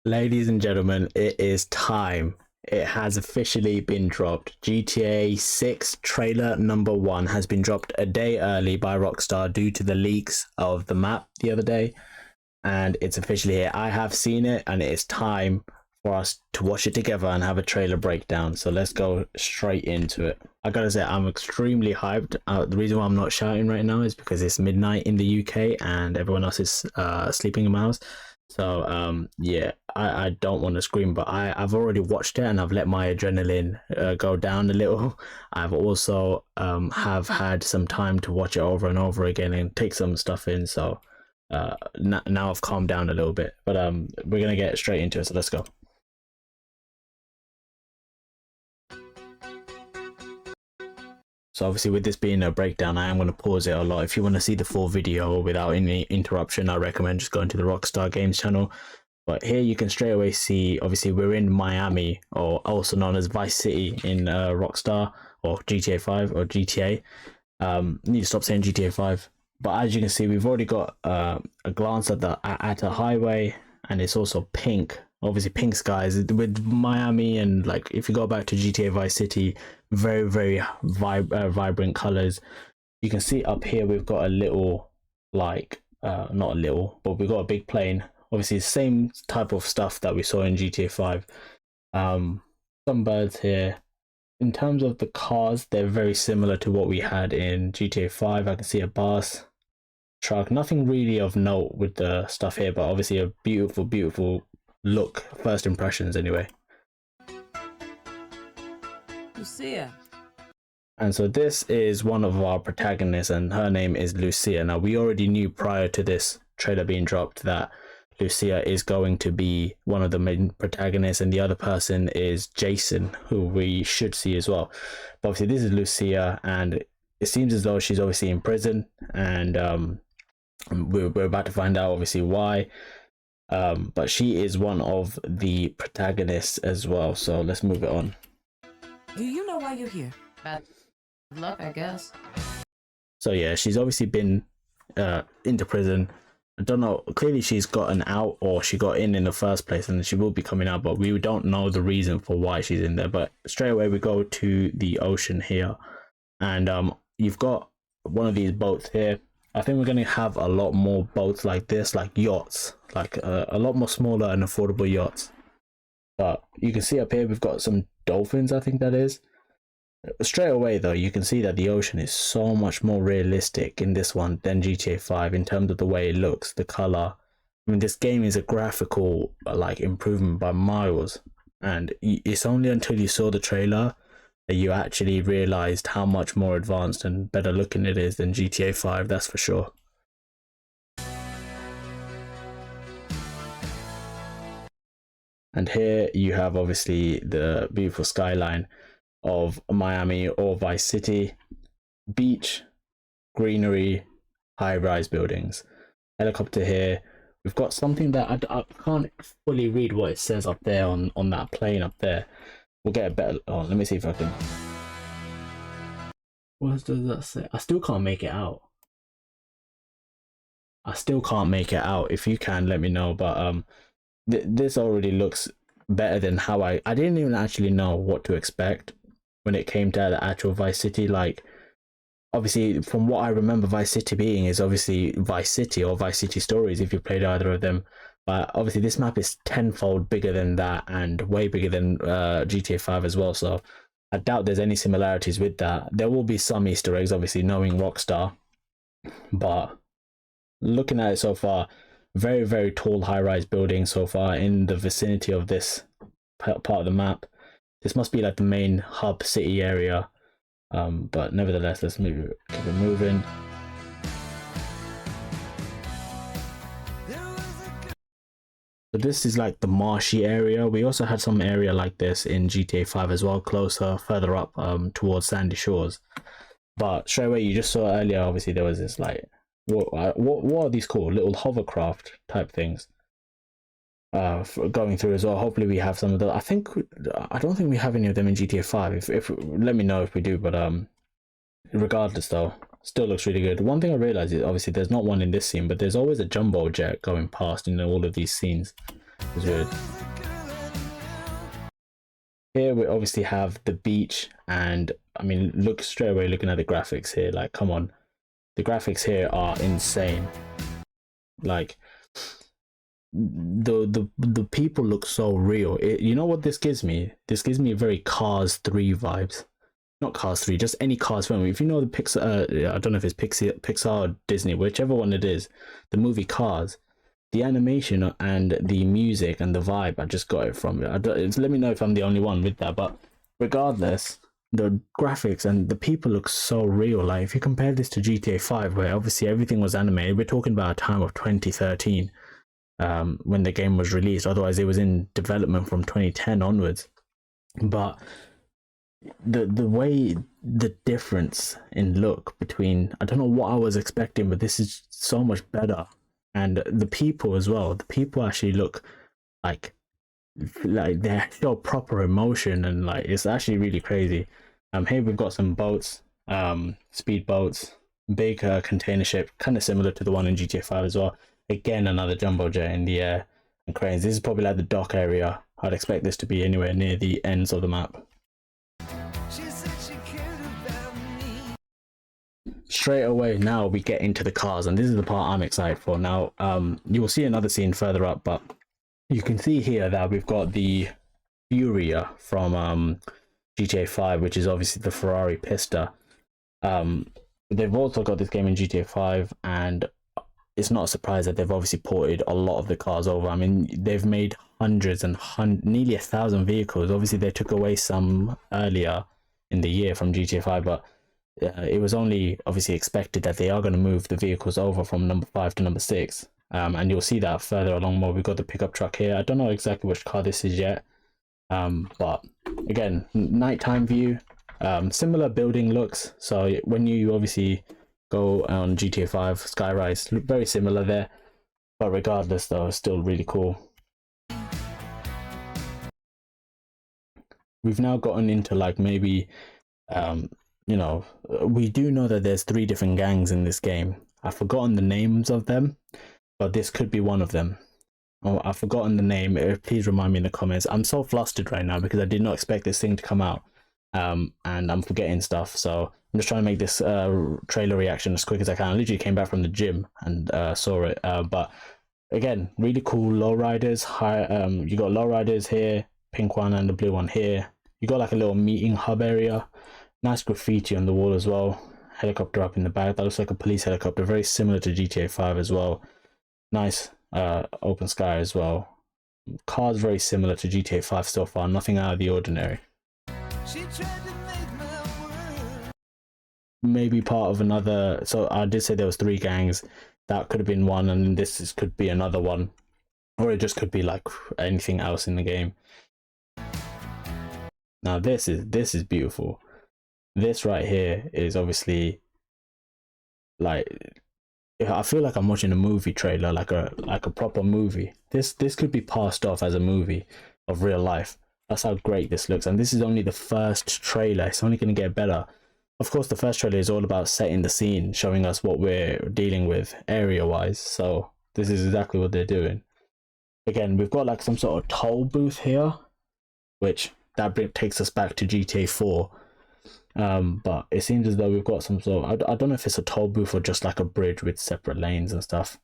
Ladies and gentlemen, it is time. It has officially been dropped. GTA 6 trailer number 1 has been dropped a day early by Rockstar due to the leaks of the map the other day, and it's officially here. I have seen it, and it is time for us to watch it together and have a trailer breakdown. So let's go straight into it. I gotta say, I'm extremely hyped. The reason why I'm not shouting right now is because it's midnight in the UK and everyone else is sleeping in my house. So yeah, I don't want to scream, but I've already watched it and I've let my adrenaline go down a little. I've also have had some time to watch it over and over again and take some stuff in. So now I've calmed down a little bit, but we're gonna get straight into it. So let's go. So obviously with this being a breakdown, I am going to pause it a lot. If you want to see the full video without any interruption, I recommend just going to the Rockstar Games channel. But here you can straight away see, obviously we're in Miami, or also known as Vice City in Rockstar, or GTA 5 or GTA. Need to stop saying GTA 5. But as you can see, we've already got a glance at a highway, and it's also pink. Obviously pink skies with Miami, and like if you go back to GTA Vice City, very vibrant colors. You can see up here we've got a little, like not a little, but we've got a big plane. Obviously the same type of stuff that we saw in GTA 5. Some birds here. In terms of the cars, they're very similar to what we had in GTA 5. I can see a bus, truck, nothing really of note with the stuff here, but obviously a beautiful look. First impressions anyway. Lucia. And so this is one of our protagonists, and her name is Lucia. Now we already knew prior to this trailer being dropped that Lucia is going to be one of the main protagonists, and the other person is Jason, who we should see as well. But obviously this is Lucia, and it seems as though she's obviously in prison, and we're about to find out obviously why. But she is one of the protagonists as well. So let's move it on. Do you know why you're here? Bad luck, I guess. So yeah, she's obviously been into prison. I don't know, clearly she's gotten out, or she got in the first place, and she will be coming out, but we don't know the reason for why she's in there. But straight away we go to the ocean here, and you've got one of these boats here. I think we're going to have a lot more boats like this, like yachts, like a lot more smaller and affordable yachts. But you can see up here we've got some dolphins, I think that is. Straight away though, you can see that the ocean is so much more realistic in this one than GTA 5 in terms of the way it looks, the color. I mean, this game is a graphical like improvement by miles, and it's only until you saw the trailer that you actually realized how much more advanced and better looking it is than GTA 5, that's for sure. And here you have obviously the beautiful skyline of Miami or Vice City. Beach, greenery, high-rise buildings. Helicopter here. We've got something that I can't fully read what it says up there on that plane up there. We'll get a better. Oh, let me see if I can. What does that say? I still can't make it out. If you can, let me know. But this already looks better than how I didn't even actually know what to expect when it came to the actual Vice City. Like, obviously from what I remember Vice City being is obviously Vice City or Vice City Stories, if you played either of them. But obviously this map is tenfold bigger than that, and way bigger than GTA 5 as well. So I doubt there's any similarities with that. There will be some Easter eggs, obviously, knowing Rockstar. But looking at it so far, very tall high-rise buildings so far in the vicinity of this part of the map. This must be like the main hub city area. But nevertheless, let's keep it moving. So this is like the marshy area. We also had some area like this in GTA 5 as well, further up towards Sandy Shores. But straight away, you just saw earlier, obviously there was this like, what are these called? Little hovercraft type things going through as well. Hopefully we have some of those. I don't think we have any of them in GTA 5. If let me know if we do, but regardless though, still looks really good. One thing I realized is obviously there's not one in this scene, but there's always a jumbo jet going past in all of these scenes. It's weird. Here we obviously have the beach, and I mean, look straight away looking at the graphics here. Like, come on, the graphics here are insane. Like, the people look so real. You know what this gives me? This gives me very Cars 3 vibes. Not Cars 3, just any Cars film. If you know the Pixar, I don't know if it's Pixar or Disney, whichever one it is, the movie Cars, the animation and the music and the vibe, I just got it from it. Let me know if I'm the only one with that, but regardless, the graphics and the people look so real. Like, if you compare this to GTA 5, where obviously everything was animated, we're talking about a time of 2013 when the game was released. Otherwise, it was in development from 2010 onwards. But the way, the difference in look between, I don't know what I was expecting, but this is so much better. And the people as well, the people actually look like they show proper emotion, and like it's actually really crazy. Here we've got some boats, speed boats, big container ship, kind of similar to the one in GTA 5 as well. Again, another jumbo jet in the air, and cranes. This is probably like the dock area. I'd expect this to be anywhere near the ends of the map. Straight away now we get into the cars, and this is the part I'm excited for. Now you will see another scene further up, but you can see here that we've got the Furia from GTA 5, which is obviously the Ferrari Pista. They've also got this game in GTA 5, and it's not a surprise that they've obviously ported a lot of the cars over. I mean, they've made hundreds and nearly 1,000 vehicles. Obviously they took away some earlier in the year from GTA 5, but it was only obviously expected that they are going to move the vehicles over from number 5 to number 6. And you'll see that further along more. We've got the pickup truck here. I don't know exactly which car this is yet, but again, nighttime view, similar building looks. So when you obviously go on GTA 5, skyrise, look very similar there, but regardless though, it's still really cool. We've now gotten into like maybe you know, we do know that there's 3 different gangs in this game. I've forgotten the names of them, but this could be one of them. Oh, I've forgotten the name. Please remind me in the comments. I'm so flustered right now because I did not expect this thing to come out, and I'm forgetting stuff. So I'm just trying to make this trailer reaction as quick as I can. I literally came back from the gym and saw it. But again, really cool lowriders. You got lowriders here, pink one and the blue one here. You got like a little meeting hub area. Nice graffiti on the wall as well. Helicopter up in the back. That looks like a police helicopter. Very similar to GTA 5 as well. Nice open sky as well. Cars very similar to GTA 5 so far. Nothing out of the ordinary. Maybe part of another. So I did say there was 3 gangs. That could have been one, and could be another one. Or it just could be like anything else in the game. Now this is beautiful. This right here is obviously like, I feel like I'm watching a movie trailer, like a proper movie. This could be passed off as a movie of real life. That's how great this looks. And this is only the first trailer. It's only going to get better. Of course, the first trailer is all about setting the scene, showing us what we're dealing with area wise. So this is exactly what they're doing. Again, we've got like some sort of toll booth here, which that takes us back to GTA 4. But it seems as though we've got some sort of, I don't know if it's a toll booth or just like a bridge with separate lanes and stuff.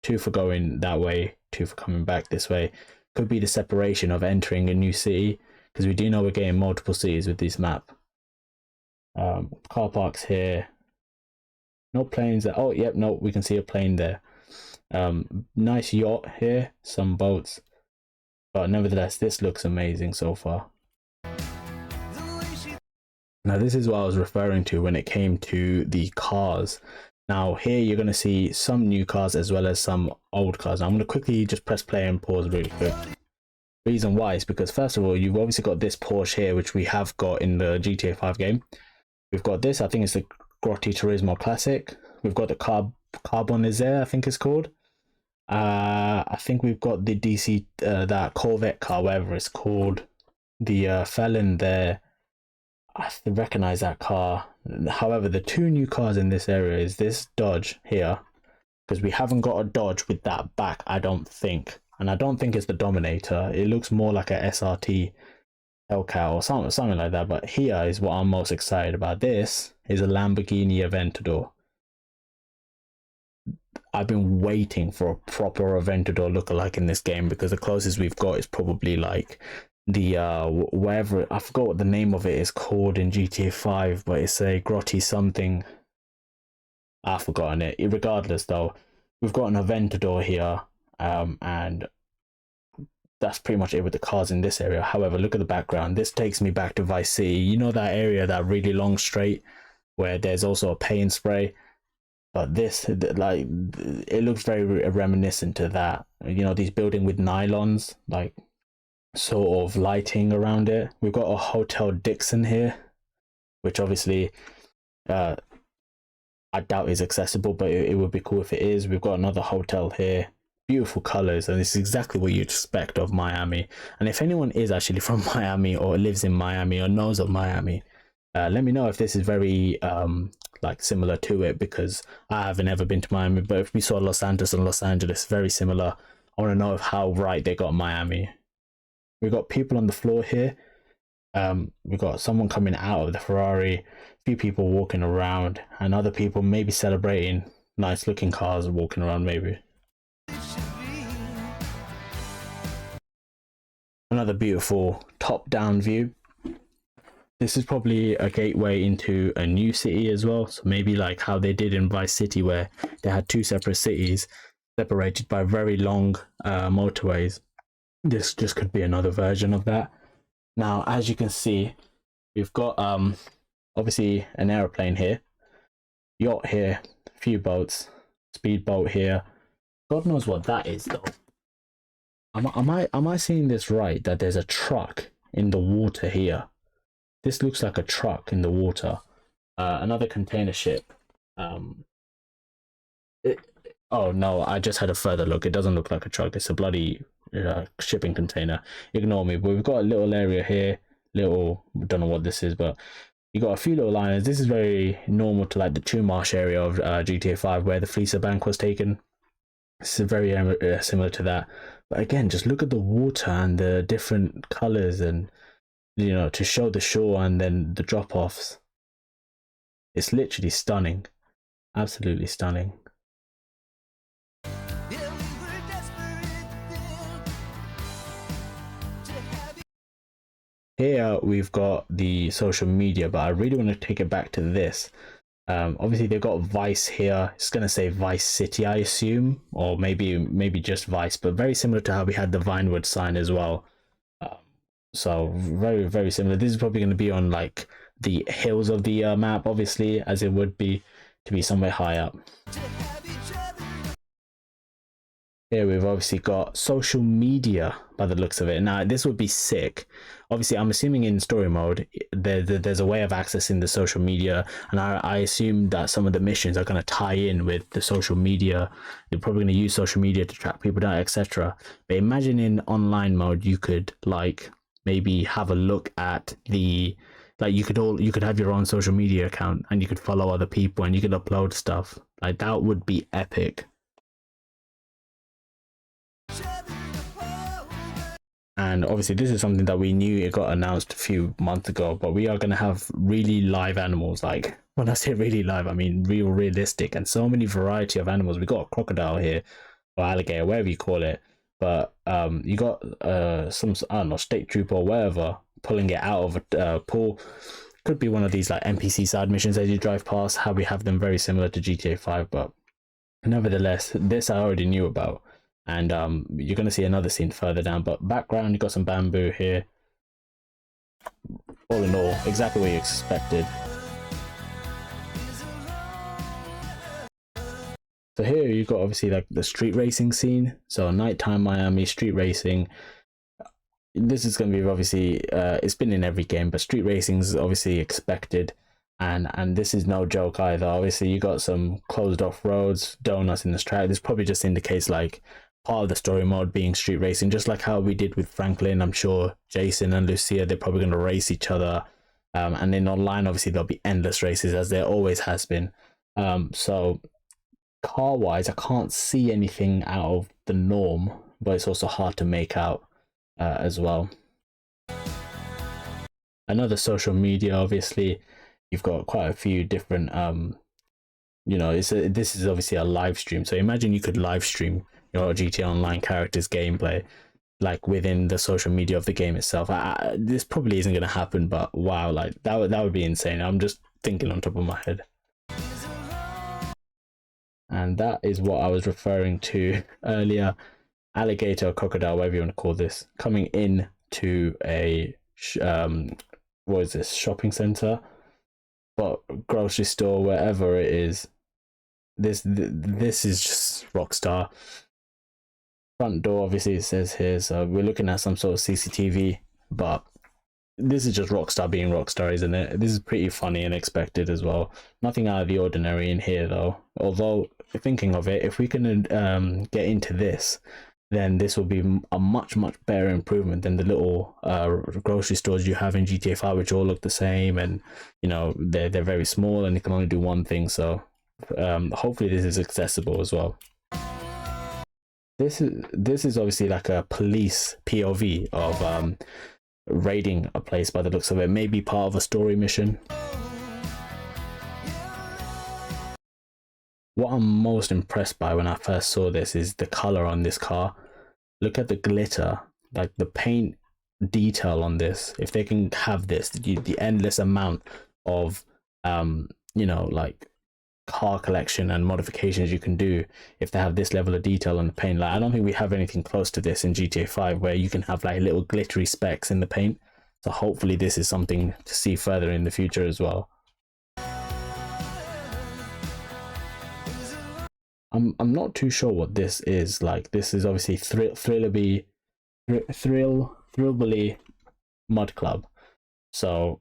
2 for going that way, 2 for coming back this way. Could be the separation of entering a new city, because we do know we're getting multiple cities with this map. Car parks here. No planes there. Oh, yep, no, we can see a plane there. Nice yacht here, some boats. But nevertheless, this looks amazing so far. Now this is what I was referring to when it came to the cars. Now here you're going to see some new cars as well as some old cars. Now, I'm going to quickly just press play and pause really quick. Reason why is because first of all, you've obviously got this Porsche here, which we have got in the GTA 5 game. We've got this, I think it's the Grotti Turismo Classic. We've got the Carbon is there, I think it's called. I think we've got the DC, that Corvette car, whatever it's called. The Felon there. I recognize that car. However, the 2 new cars in this area is this Dodge here, because we haven't got a Dodge with that back, I don't think. And I don't think it's the Dominator. It looks more like a SRT. Hellcat or something like that. But here is what I'm most excited about. This is a Lamborghini Aventador. I've been waiting for a proper Aventador lookalike in this game, because the closest we've got is probably like the wherever, I forgot what the name of it is called in GTA 5, but it's a Grotti something. I've forgotten it. Regardless though, we've got an Aventador here, and that's pretty much it with the cars in this area. However, look at the background. This takes me back to Vice City. You know that area, that really long straight where there's also a paint spray? But this, like, it looks very reminiscent to that. You know, these building with nylons, like, sort of lighting around it. We've got a Hotel Dixon here, which obviously I doubt is accessible, but it would be cool if it is. We've got another hotel here. Beautiful colors, and this is exactly what you'd expect of Miami. And if anyone is actually from Miami or lives in Miami or knows of Miami, let me know if this is very like similar to it, because I haven't ever been to Miami. But if we saw Los Santos and Los Angeles, very similar. I want to know how right they got Miami. We've got people on the floor here. We've got someone coming out of the Ferrari, a few people walking around, and other people maybe celebrating nice looking cars walking around maybe. Another beautiful top-down view. This is probably a gateway into a new city as well. So maybe like how they did in Vice City, where they had two separate cities separated by very long motorways. This just could be another version of that. Now, as you can see, we've got obviously an aeroplane here, yacht here, a few boats, speedboat here. God knows what that is though. Am I seeing this right, that there's a truck in the water here? This looks like a truck in the water. Another container ship. Oh no, I just had a further look. It doesn't look like a truck. It's a bloody shipping container. Ignore me. But we've got a little area here. Little, don't know what this is, but you got a few little liners. This is very normal to like the Chumash area of GTA 5, where the Fleeca Bank was taken. This is very similar to that. But again, just look at the water and the different colors, and you know, to show the shore and then the drop-offs. It's literally stunning. Absolutely stunning. Here we've got the social media, but I really want to take it back to this. Obviously they've got Vice here. It's going to say Vice City, I assume, or maybe just Vice, but very similar to how we had the Vinewood sign as well. So very, very similar. This is probably going to be on like the hills of the map, obviously, as it would be to be somewhere high up. Here we've obviously got social media by the looks of it. Now this would be sick. Obviously, I'm assuming in story mode there's a way of accessing the social media, and I assume that some of the missions are going to tie in with the social media. You're probably going to use social media to track people down, etc. But imagine in online mode you could like maybe have a look at the, like, you could have your own social media account and you could follow other people and you could upload stuff. Like, that would be epic. And obviously this is something that we knew, it got announced a few months ago, but we are going to have really live animals. Like, when I say really live, I mean realistic, and so many variety of animals. We got a crocodile here, or alligator, whatever you call it. But you got some, I don't know, state trooper or whatever pulling it out of a pool. Could be one of these like NPC side missions as you drive past, how we have them very similar to GTA 5. But nevertheless, this I already knew about. And you're going to see another scene further down. But background, you got some bamboo here. All in all, exactly what you expected. So here you got obviously like the street racing scene. So nighttime Miami street racing. This is going to be obviously it's been in every game, but street racing is obviously expected. And this is no joke either. Obviously you got some closed off roads, donuts in this track. This probably just indicates like part of the story mode being street racing, just like how we did with Franklin. I'm sure Jason and Lucia, they're probably going to race each other. And then online, obviously, there'll be endless races, as there always has been. So car-wise, I can't see anything out of the norm, but it's also hard to make out as well. another social media. Obviously, you've got quite a few different you know, this is obviously a live stream, so imagine you could live stream your GTA Online characters gameplay like within the social media of the game itself. This probably isn't going to happen, but wow, like that would be insane. I'm just thinking on top of my head. And that is what I was referring to earlier. Alligator or crocodile, whatever you want to call this, coming in to a what is this, shopping center, but grocery store, wherever it is. This is just Rockstar. Front door, obviously it says here, so we're looking at some sort of CCTV, but this is just Rockstar being Rockstar, isn't it? This is pretty funny and expected as well. Nothing out of the ordinary in here though, although thinking of it, if we can get into this, then this will be a much better improvement than the little grocery stores you have in GTA 5, which all look the same, and you know they're very small and they can only do one thing. So hopefully this is accessible as well. This is obviously like a police POV of raiding a place by the looks of it. Maybe part of a story mission. What I'm most impressed by when I first saw this is the color on this car. Look at the glitter, like the paint detail on this. If they can have this, the endless amount of you know, like car collection and modifications you can do if they have this level of detail on the paint. Like, I don't think we have anything close to this in GTA 5 where you can have like little glittery specks in the paint. So hopefully this is something to see further in the future as well. I'm not too sure what this is. Like, this is obviously Thrillbilly Mud Club, so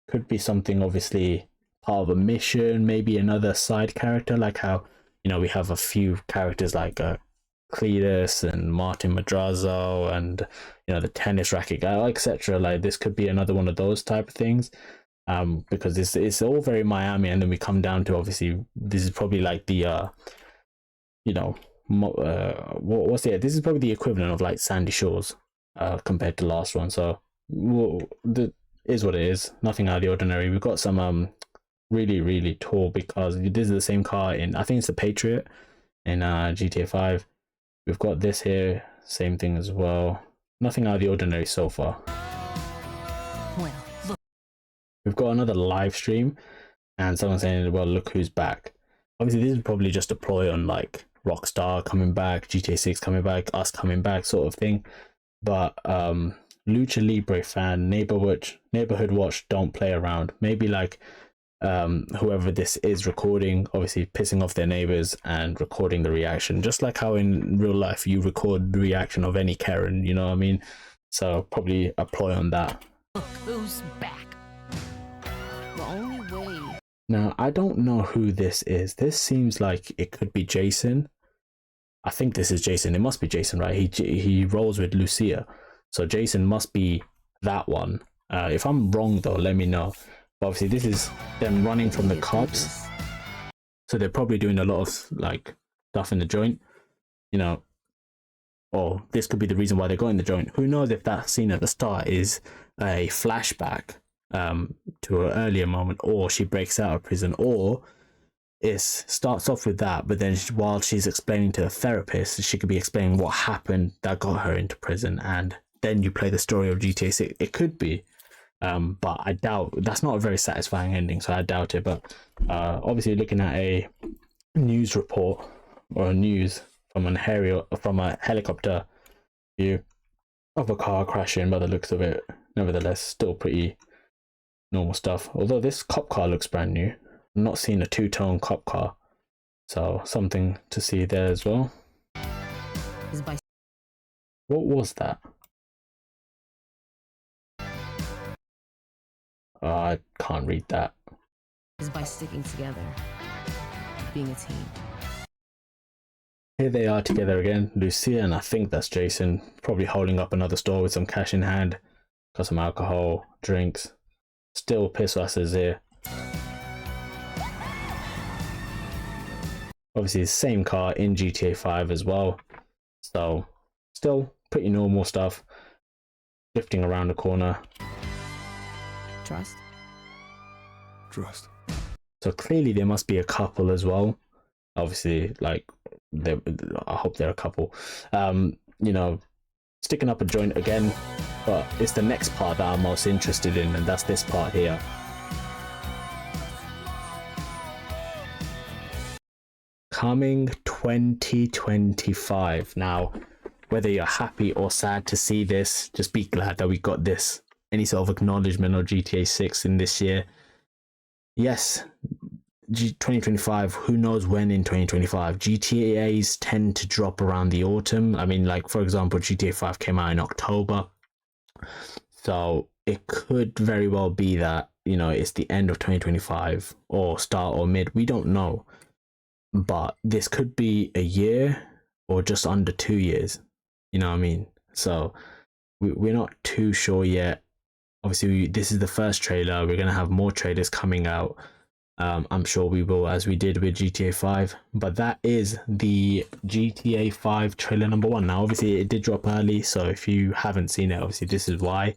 could be something obviously part of a mission, maybe another side character, like how, you know, we have a few characters like Cletus and Martin Madrazo and, you know, the tennis racket guy, etc. Like this could be another one of those type of things, because it's all very Miami, and then we come down to, obviously this is probably like the you know, what's it, this is probably the equivalent of like Sandy Shores compared to last one. So is what it is, nothing out of the ordinary. We've got some really tall, because this is the same car in, I think it's the Patriot in GTA 5. We've got this here, same thing as well. Nothing out of the ordinary so far. Well, look. We've got another live stream and someone saying, well, look who's back. Obviously this is probably just a ploy on like Rockstar coming back, GTA 6 coming back, us coming back sort of thing. But Lucha Libre fan, neighborhood watch, don't play around. Maybe like whoever this is recording, obviously pissing off their neighbors and recording the reaction, just like how in real life you record the reaction of any Karen, you know what I mean? So probably a ploy on that. Look who's back. The only way. Now I don't know who this is. This seems like it could be Jason. I think this is Jason. It must be Jason, right? He rolls with Lucia, so Jason must be that one. If I'm wrong though, let me know. Obviously this is them running from the cops, so they're probably doing a lot of like stuff in the joint, you know, or this could be the reason why they're going the joint. Who knows if that scene at the start is a flashback to an earlier moment, or she breaks out of prison, or it starts off with that, but then while she's explaining to a therapist, she could be explaining what happened that got her into prison, and then you play the story of GTA 6. It could be. But I doubt, that's not a very satisfying ending, so I doubt it. But obviously looking at a news report or news from a helicopter view of a car crashing by the looks of it. Nevertheless, still pretty normal stuff, although this cop car looks brand new. I'm not seeing a two-tone cop car, so something to see there as well. What was that? I can't read that. Is by sticking together, being a team. Here they are together again, Lucia, and I think that's Jason, probably holding up another store with some cash in hand. Got some alcohol, drinks. Still piss asses here. Obviously the same car in GTA 5 as well, so still pretty normal stuff. Drifting around the corner. Trust. Trust. So clearly there must be a couple as well. Obviously, like, I hope they're a couple. You know, sticking up a joint again, but it's the next part that I'm most interested in, and that's this part here. Coming 2025. Now, whether you're happy or sad to see this, just be glad that we got this. Any sort of acknowledgement of GTA 6 in this year. Yes, 2025, who knows when in 2025. GTAs tend to drop around the autumn. I mean, like, for example, GTA 5 came out in October. So it could very well be that, you know, it's the end of 2025 or start or mid. We don't know. But this could be a year or just under 2 years. You know what I mean? So we're not too sure yet. Obviously, this is the first trailer. We're going to have more trailers coming out. I'm sure we will, as we did with GTA 5. But that is the GTA 5 trailer number 1. Now, obviously, it did drop early. So if you haven't seen it, obviously, this is why.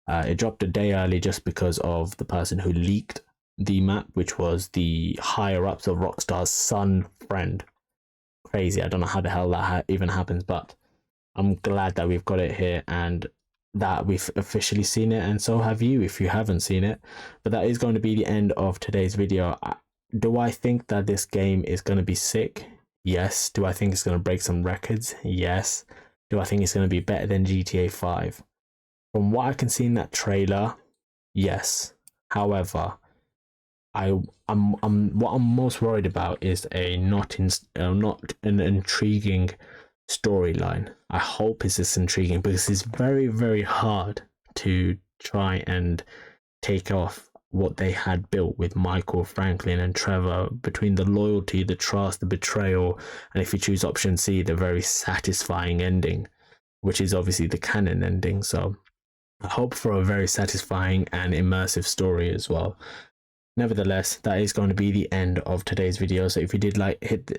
It dropped a day early just because of the person who leaked the map, which was the higher ups of Rockstar's son friend. Crazy. I don't know how the hell that even happens, but I'm glad that we've got it here and that we've officially seen it, and so have you if you haven't seen it. But that is going to be the end of today's video. Do I think that this game is going to be sick? Yes. Do I think it's going to break some records? Yes. Do I think it's going to be better than GTA 5? From what I can see in that trailer, yes. However, what I'm most worried about is not an intriguing storyline. I hope it's this intriguing, because it's very, very hard to try and take off what they had built with Michael, Franklin, and Trevor, between the loyalty, the trust, the betrayal, and if you choose option C, the very satisfying ending, which is obviously the canon ending. So I hope for a very satisfying and immersive story as well. Nevertheless, that is going to be the end of today's video. So if you did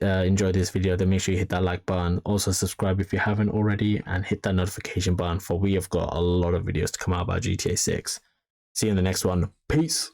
enjoy this video, then make sure you hit that like button. Also subscribe if you haven't already, and hit that notification button, for we have got a lot of videos to come out about GTA 6. See you in the next one. Peace.